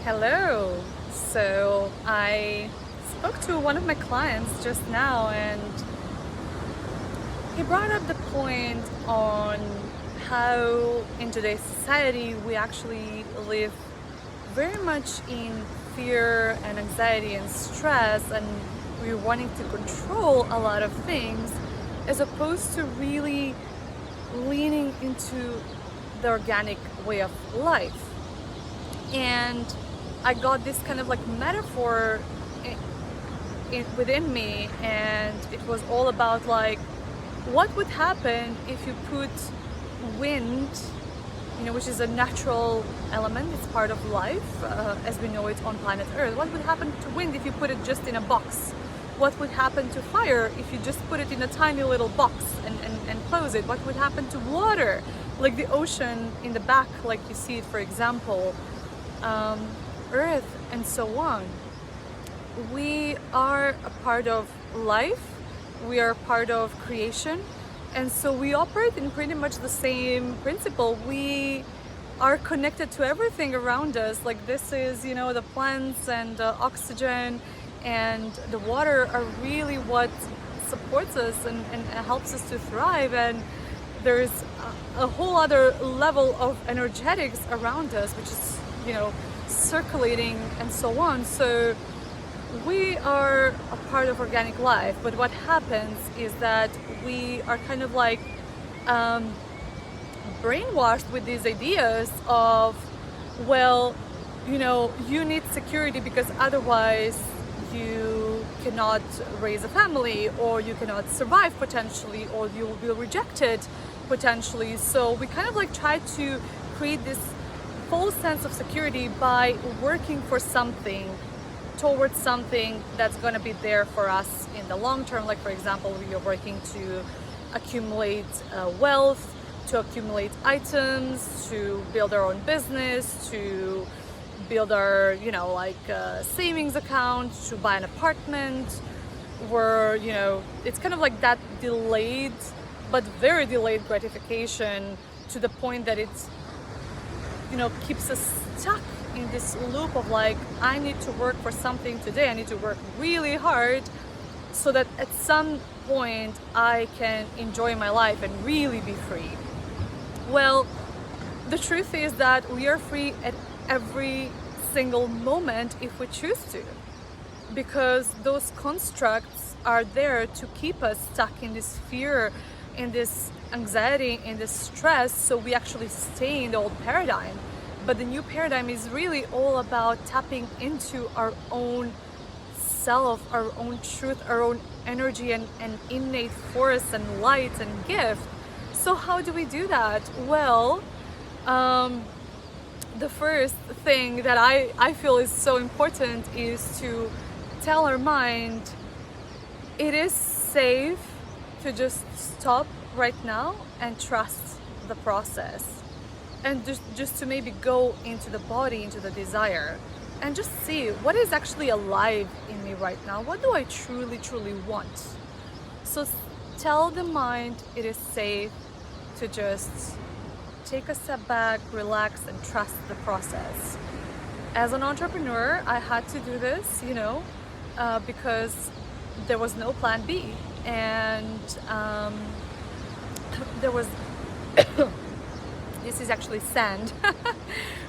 Hello. So I spoke to one of my clients just now, and he brought up the point on how in today's society we actually live very much in fear and anxiety and stress, and we're wanting to control a lot of things as opposed to really leaning into the organic way of life. And I got this kind of like metaphor within me, and it was all about like what would happen if you put wind, which is a natural element, it's part of life as we know it on planet Earth. What would happen to wind if you put it just in a box? What would happen to fire if you just put it in a tiny little box and close it? What would happen to water, like the ocean in the back, like you see it, for example, Earth, and so on? We are a part of life, we are part of creation, and so we operate in pretty much the same principle. We are connected to everything around us. Like this is, the plants and the oxygen and the water are really what supports us and helps us to thrive. And there's a whole other level of energetics around us, which is, circulating and so on. So we are a part of organic life, but what happens is that we are kind of like brainwashed with these ideas of, well, you need security because otherwise you cannot raise a family, or you cannot survive potentially, or you will be rejected potentially. So we kind of like try to create this false sense of security by working for something, towards something that's going to be there for us in the long term. Like for example, we are working to accumulate wealth, to accumulate items, to build our own business, to build our savings account, to buy an apartment, where it's kind of like that delayed but very delayed gratification, to the point that it's keeps us stuck in this loop of like, I need to work for something today, I need to work really hard so that at some point I can enjoy my life and really be free. Well, the truth is that we are free at every single moment if we choose to, because those constructs are there to keep us stuck in this fear, in this anxiety, in this stress, so we actually stay in the old paradigm. But the new paradigm is really all about tapping into our own self, our own truth, our own energy and innate force and light and gift. So how do we do that? Well, the first thing that I feel is so important is to tell our mind it is safe to just stop right now and trust the process, and just to maybe go into the body, into the desire, and just see what is actually alive in me right now. What do I truly want? So tell the mind it is safe to just take a step back, relax, and trust the process. As an entrepreneur, I had to do this, because there was no plan B, and there was this is actually sand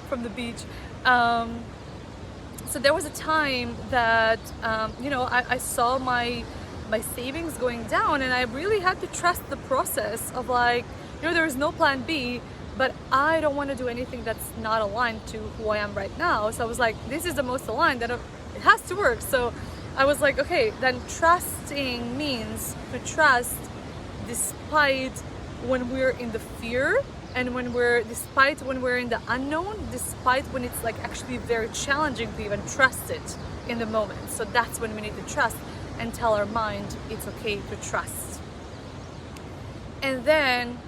from the beach. So there was a time that I saw my savings going down, and I really had to trust the process of like, there is no plan B, but I don't want to do anything that's not aligned to who I am right now. So I was like, this is the most aligned, that it has to work. So I was like, okay, then trusting means to trust despite when we're in the fear, and despite when we're in the unknown, despite when it's like actually very challenging to even trust it in the moment. So that's when we need to trust and tell our mind it's okay to trust. And then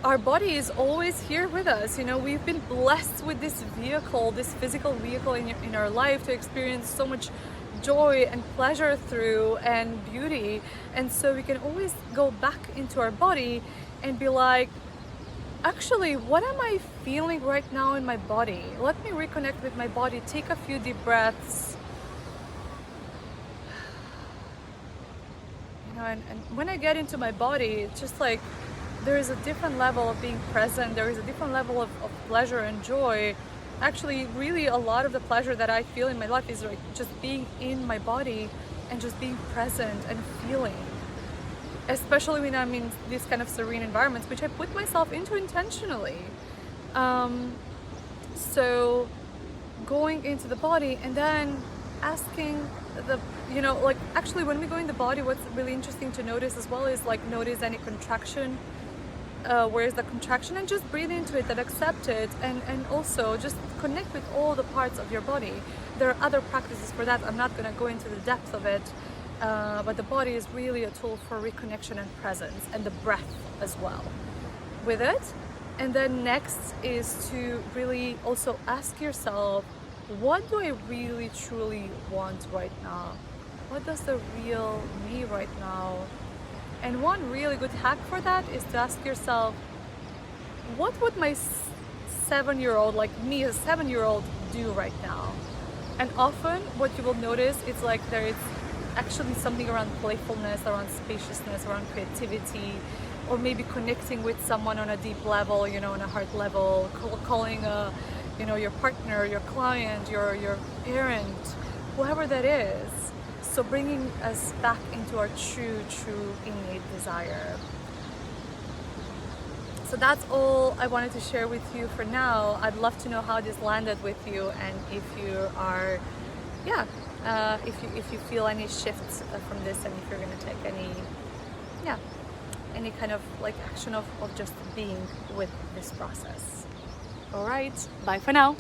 our body is always here with us. We've been blessed with this vehicle, this physical vehicle in our life, to experience so much joy and pleasure through, and beauty. And so we can always go back into our body and be like, actually, what am I feeling right now in my body? Let me reconnect with my body, take a few deep breaths. And when I get into my body, it's just like there is a different level of being present, there is a different level of pleasure and joy. Actually, really, a lot of the pleasure that I feel in my life is like just being in my body and just being present and feeling. Especially when I'm in these kind of serene environments, which I put myself into intentionally. So going into the body and then asking like actually when we go in the body, what's really interesting to notice as well is like notice any contraction, where is the contraction, and just breathe into it and accept it, and also just connect with all the parts of your body. There are other practices for that. I'm not going to go into the depth of it, but the body is really a tool for reconnection and presence, and the breath as well with it. And then next is to really also ask yourself, what do I really truly want right now? What does the real me right now? And one really good hack for that is to ask yourself, what would my 7-year-old, like me as a 7-year-old, do right now? And often what you will notice is like there is actually something around playfulness, around spaciousness, around creativity, or maybe connecting with someone on a deep level, on a heart level, calling your partner, your client, your parent, whoever that is. So bringing us back into our true innate desire. So that's all I wanted to share with you for now. I'd love to know how this landed with you, and if you are, if you feel any shifts from this, and if you're going to take any kind of like action of just being with this process. All right, bye for now.